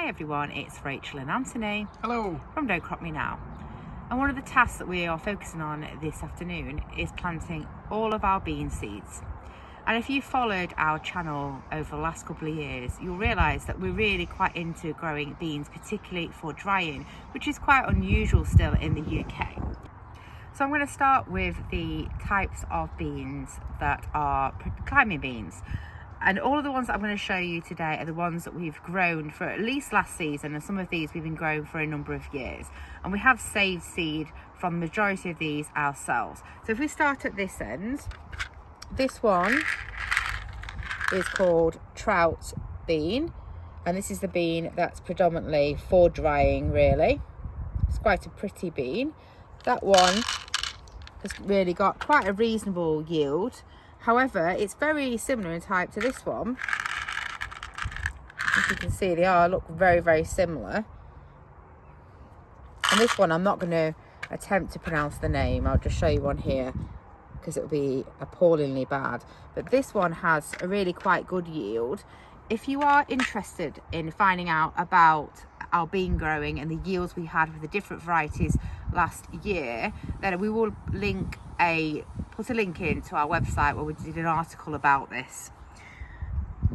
Hi everyone, it's Rachel and Anthony. Hello. From Don't Crop Me Now. And one of the tasks that we are focusing on this afternoon is planting all of our bean seeds. And if you followed our channel over the last couple of years, you'll realise that we're really quite into growing beans, particularly for drying, which is quite unusual still in the UK. So I'm going to start with the types of beans that are climbing beans. And all of the ones that I'm going to show you today are the ones that we've grown for at least last season, and some of these we've been growing for a number of years. And we have saved seed from the majority of these ourselves. So if we start at this end, this one is called trout bean, and this is the bean that's predominantly for drying really. It's quite a pretty bean. That one has really got quite a reasonable yield. However, it's very similar in type to this one. As you can see, they look very, very similar. And this one, I'm not going to attempt to pronounce the name. I'll just show you one here because it will be appallingly bad. But this one has a really quite good yield. If you are interested in finding out about our bean growing and the yields we had with the different varieties last year, then we will put a link in to our website where we did an article about this.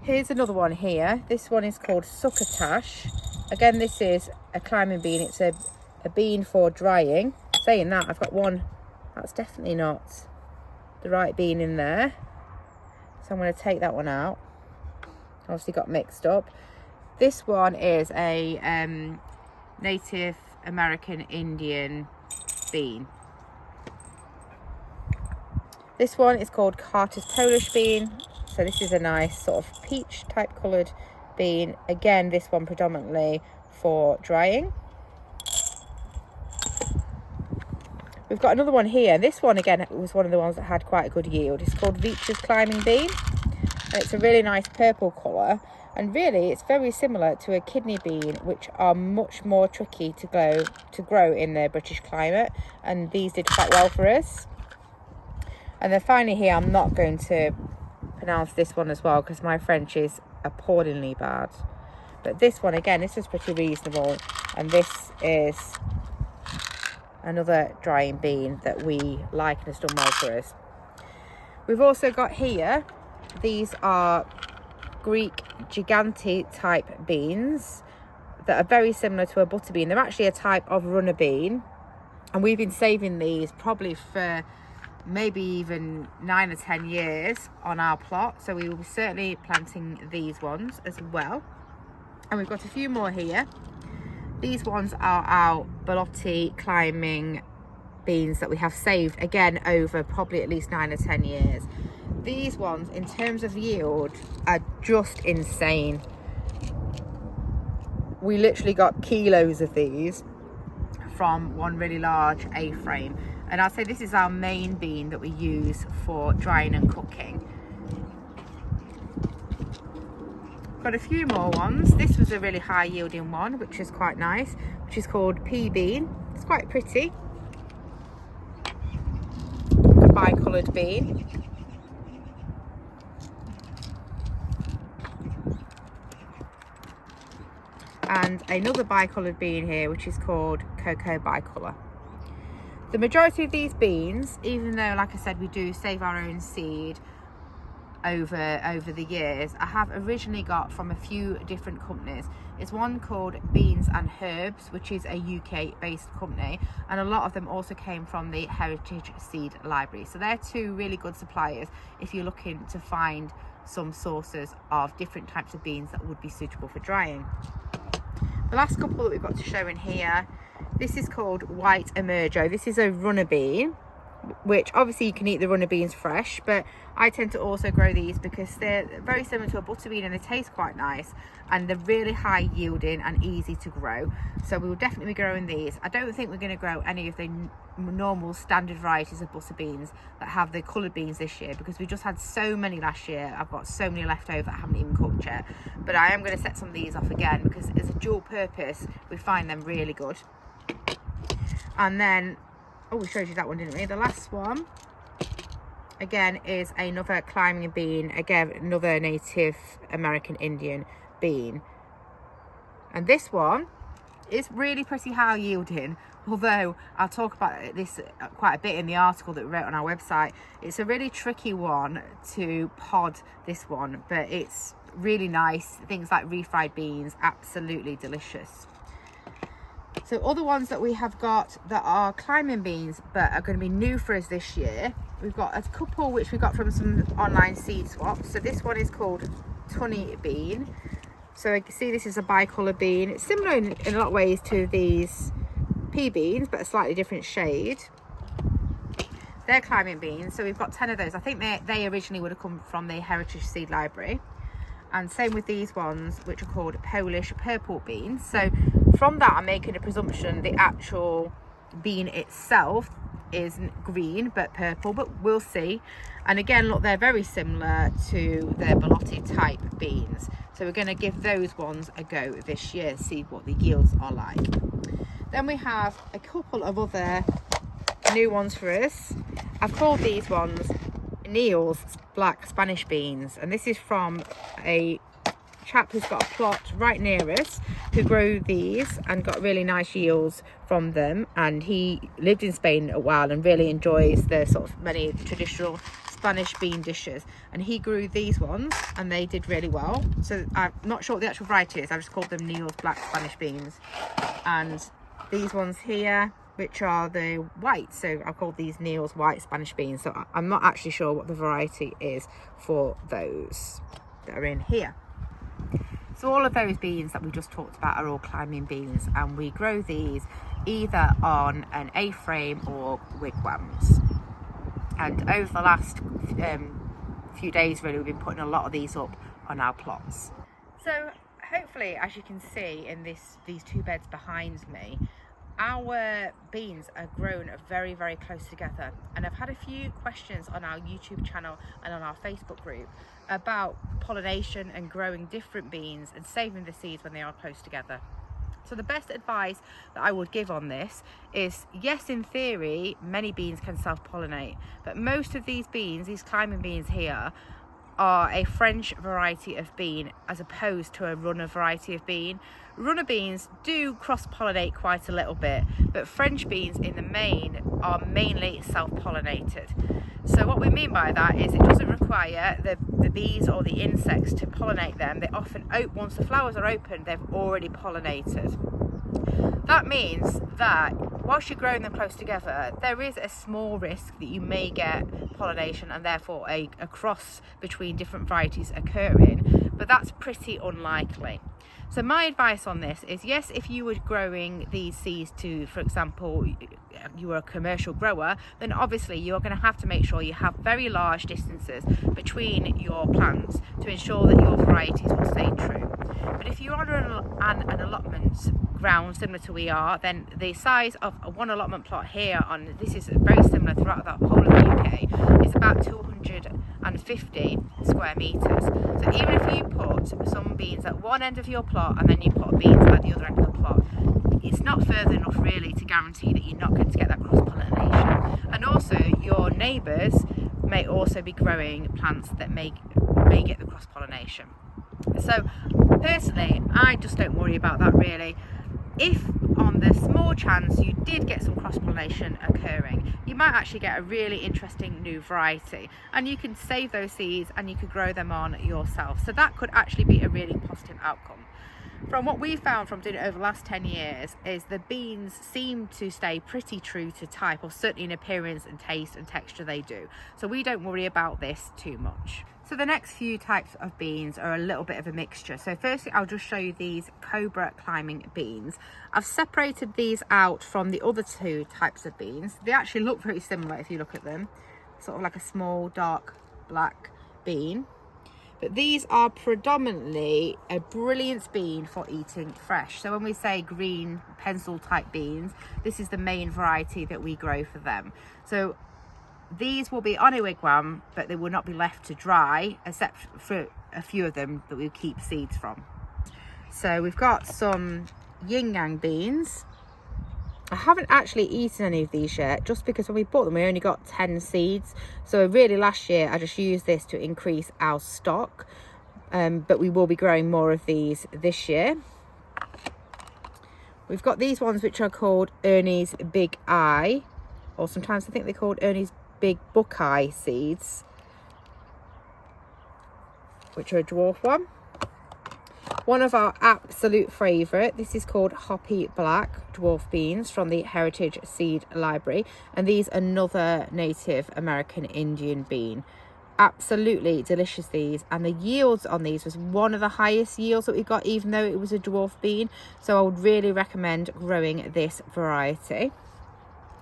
Here's another one here. This one is called succotash. Again, this is a climbing bean. It's a bean for drying. Saying that, I've got one that's definitely not the right bean in there, so I'm going to take that one out. Obviously got mixed up. This one is a Native American Indian bean. This one is called Carter's Polish bean. So this is a nice sort of peach type coloured bean. Again, this one predominantly for drying. We've got another one here. This one again was one of the ones that had quite a good yield. It's called Veitch's Climbing Bean. And it's a really nice purple colour. And really it's very similar to a kidney bean, which are much more tricky to grow in the British climate. And these did quite well for us. And then finally here, I'm not going to pronounce this one as well because my French is appallingly bad. But this one, again, this is pretty reasonable. And this is another drying bean that we like and has done well for us. We've also got here, these are Greek gigante type beans that are very similar to a butter bean. They're actually a type of runner bean. And we've been saving these probably for maybe even 9 or 10 years on our plot, so we will be certainly planting these ones as well. And we've got a few more here. These ones are our Ballotti climbing beans that we have saved again over probably at least 9 or 10 years. These ones in terms of yield are just insane. We literally got kilos of these from one really large A-frame. And I'd say this is our main bean that we use for drying and cooking. Got a few more ones. This was a really high yielding one, which is quite nice, which is called pea bean. It's quite pretty. A bi-coloured bean. And another bi-coloured bean here, which is called cocoa bicolour. The majority of these beans, even though, like I said, we do save our own seed over the years, I have originally got from a few different companies. It's one called Beans and Herbs, which is a UK based company, and a lot of them also came from the Heritage Seed Library. So they're two really good suppliers if you're looking to find some sources of different types of beans that would be suitable for drying. The last couple that we've got to show in here, this is called White Emergo. This is a runner bean, which obviously you can eat the runner beans fresh, but I tend to also grow these because they're very similar to a butter bean and they taste quite nice, and they're really high yielding and easy to grow. So we will definitely be growing these. I don't think we're going to grow any of the normal standard varieties of butter beans that have the coloured beans this year because we just had so many last year. I've got so many left over that I haven't even cooked yet. But I am going to set some of these off again because as a dual purpose, we find them really good. And then, oh, we showed you that one, didn't we? The last one, again, is another climbing bean. Again, another Native American Indian bean. And this one is really pretty high yielding, although I'll talk about this quite a bit in the article that we wrote on our website. It's a really tricky one to pod, this one, but it's really nice. Things like refried beans, absolutely delicious. So other ones that we have got that are climbing beans but are going to be new for us this year, we've got a couple which we got from some online seed swaps. So this one is called Tunny Bean. So you can see this is a bicolour bean. It's similar in a lot of ways to these pea beans, but a slightly different shade. They're climbing beans, so we've got 10 of those. I think they originally would have come from the Heritage Seed Library. And same with these ones, which are called Polish purple beans. So from that, I'm making a presumption the actual bean itself isn't green but purple, but we'll see. And again, look, they're very similar to their Ballotti type beans. So we're going to give those ones a go this year, see what the yields are like. Then we have a couple of other new ones for us. I've called these ones Neil's black Spanish beans, and this is from a chap who's got a plot right near us who grew these and got really nice yields from them, and he lived in Spain a while and really enjoys the sort of many traditional Spanish bean dishes, and he grew these ones and they did really well. So I'm not sure what the actual variety is, I just called them Neil's black Spanish beans. And these ones here, which are the white, so I called these Neil's white Spanish beans. So I'm not actually sure what the variety is for those that are in here. So all of those beans that we just talked about are all climbing beans, and we grow these either on an A-frame or wigwams. And over the last few days really, we've been putting a lot of these up on our plots. So hopefully, as you can see in these two beds behind me, our beans are grown very, very close together. And I've had a few questions on our YouTube channel and on our Facebook group about pollination and growing different beans and saving the seeds when they are close together. So the best advice that I would give on this is, yes, in theory, many beans can self-pollinate, but most of these beans, these climbing beans here, are a French variety of bean as opposed to a runner variety of bean. Runner beans do cross-pollinate quite a little bit, but French beans in the main are mainly self-pollinated. So what we mean by that is it doesn't require the bees or the insects to pollinate them. They often, once the flowers are open, they've already pollinated. That means that whilst you're growing them close together, there is a small risk that you may get pollination and therefore a cross between different varieties occurring, but that's pretty unlikely. So my advice on this is, yes, if you were growing these seeds to, for example, you were a commercial grower, then obviously you're going to have to make sure you have very large distances between your plants to ensure that your varieties will stay true. But if you're on an allotment ground similar to we are, then the size of one allotment plot here, this is very similar throughout the whole of the UK, is about 250 square metres. So even if you put some beans at one end of your plot and then you put beans at the other end of the plot, it's not further enough really to guarantee that you're not going to get that cross-pollination. And also your neighbours may also be growing plants that may get the cross-pollination. So personally, I just don't worry about that really. If on the small chance you did get some cross-pollination occurring, you might actually get a really interesting new variety, and you can save those seeds and you could grow them on yourself. So that could actually be a really positive outcome. From what we found from doing it over the last 10 years is the beans seem to stay pretty true to type, or certainly in appearance and taste and texture they do. So we don't worry about this too much. So the next few types of beans are a little bit of a mixture. So firstly, I'll just show you these Cobra climbing beans. I've separated these out from the other two types of beans. They actually look very similar if you look at them. Sort of like a small dark black bean. But these are predominantly a brilliant bean for eating fresh. So when we say green pencil type beans, this is the main variety that we grow for them. So these will be on a wigwam, but they will not be left to dry, except for a few of them that we keep seeds from. So we've got some yin yang beans. I haven't actually eaten any of these yet, just because when we bought them we only got 10 seeds. So really last year I just used this to increase our stock, but we will be growing more of these this year. We've got these ones which are called Ernie's Big Eye, or sometimes I think they're called Ernie's Big Buckeye seeds, which are a dwarf one. One of our absolute favourite, this is called Hoppy Black dwarf beans from the Heritage Seed Library, and these are another Native American Indian bean. Absolutely delicious these, and the yields on these was one of the highest yields that we got, even though it was a dwarf bean. So I would really recommend growing this variety.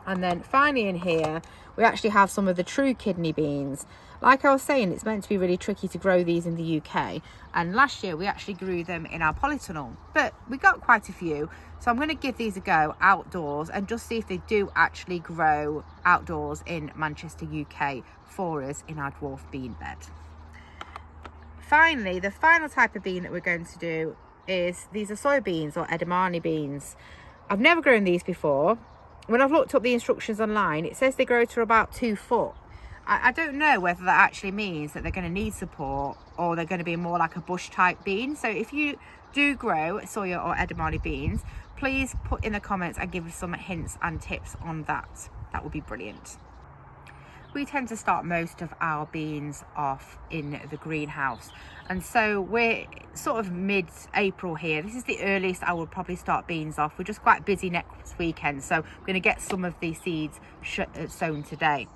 And then finally in here we actually have some of the true kidney beans. Like I was saying, it's meant to be really tricky to grow these in the UK, and last year we actually grew them in our polytunnel, but we got quite a few. So I'm going to give these a go outdoors and just see if they do actually grow outdoors in Manchester, UK for us in our dwarf bean bed. Finally, the final type of bean that we're going to do is, these are soybeans or edamame beans. I've never grown these before. When I've looked up the instructions online, it says they grow to about 2 foot. I don't know whether that actually means that they're going to need support or they're going to be more like a bush type bean. So if you do grow soya or edamame beans, please put in the comments and give us some hints and tips on that. That would be brilliant. We tend to start most of our beans off in the greenhouse, and so we're sort of mid-April here. This is the earliest I will probably start beans off. We're just quite busy next weekend, so we're going to get some of these seeds sown today.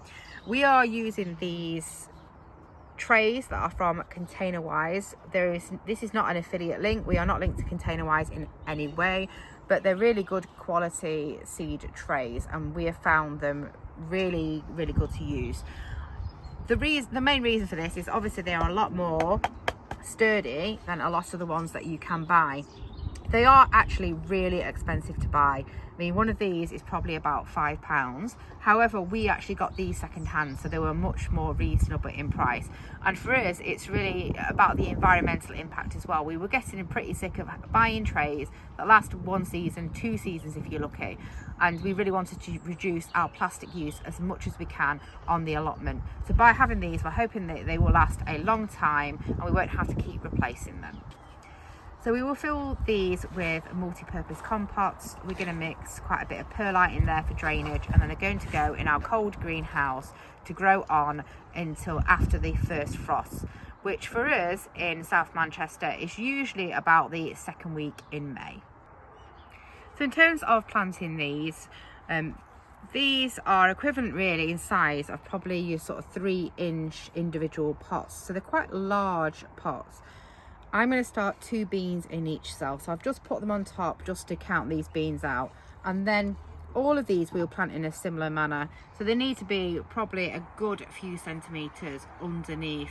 We are using these trays that are from ContainerWise. This is not an affiliate link. We are not linked to ContainerWise in any way, but they're really good quality seed trays, and we have found them really good to use. The main reason for this is obviously they are a lot more sturdy than a lot of the ones that you can buy. They are actually really expensive to buy. I mean, one of these is probably about £5. However, we actually got these second hand, so they were much more reasonable in price. And for us, it's really about the environmental impact as well. We were getting pretty sick of buying trays that last 1 season, 2 seasons if you're lucky. And we really wanted to reduce our plastic use as much as we can on the allotment. So by having these, we're hoping that they will last a long time and we won't have to keep replacing them. So we will fill these with multi-purpose compots. We're going to mix quite a bit of perlite in there for drainage, and then they're going to go in our cold greenhouse to grow on until after the first frost, which for us in South Manchester is usually about the 2nd week in May. So in terms of planting these are equivalent really in size of probably your sort of 3-inch individual pots. So they're quite large pots. I'm going to start 2 beans in each cell, so I've just put them on top just to count these beans out, and then all of these we'll plant in a similar manner. So they need to be probably a good few centimetres underneath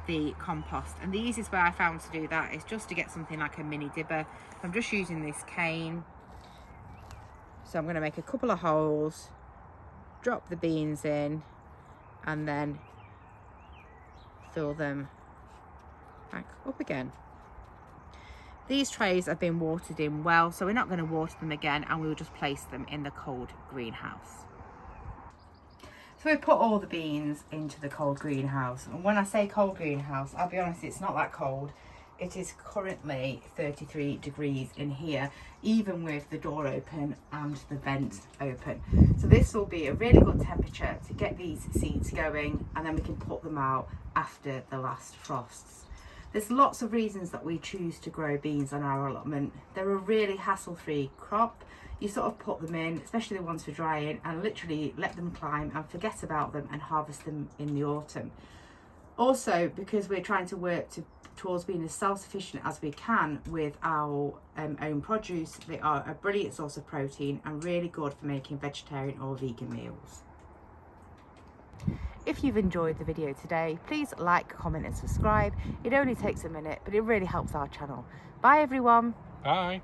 the compost, and the easiest way I found to do that is just to get something like a mini dibber. I'm just using this cane, so I'm going to make a couple of holes, drop the beans in, and then fill them back up again. These trays have been watered in well, so we're not going to water them again, and we'll just place them in the cold greenhouse. So we put all the beans into the cold greenhouse, and when I say cold greenhouse, I'll be honest, it's not that cold. It is currently 33 degrees in here, even with the door open and the vent open. So this will be a really good temperature to get these seeds going, and then we can put them out after the last frosts. There's lots of reasons that we choose to grow beans on our allotment. They're a really hassle-free crop. You sort of put them in, especially the ones for drying, and literally let them climb and forget about them and harvest them in the autumn. Also, because we're trying to work towards being as self-sufficient as we can with our own produce, they are a brilliant source of protein and really good for making vegetarian or vegan meals. If you've enjoyed the video today, please like, comment and subscribe. It only takes a minute, but it really helps our channel. Bye everyone. Bye.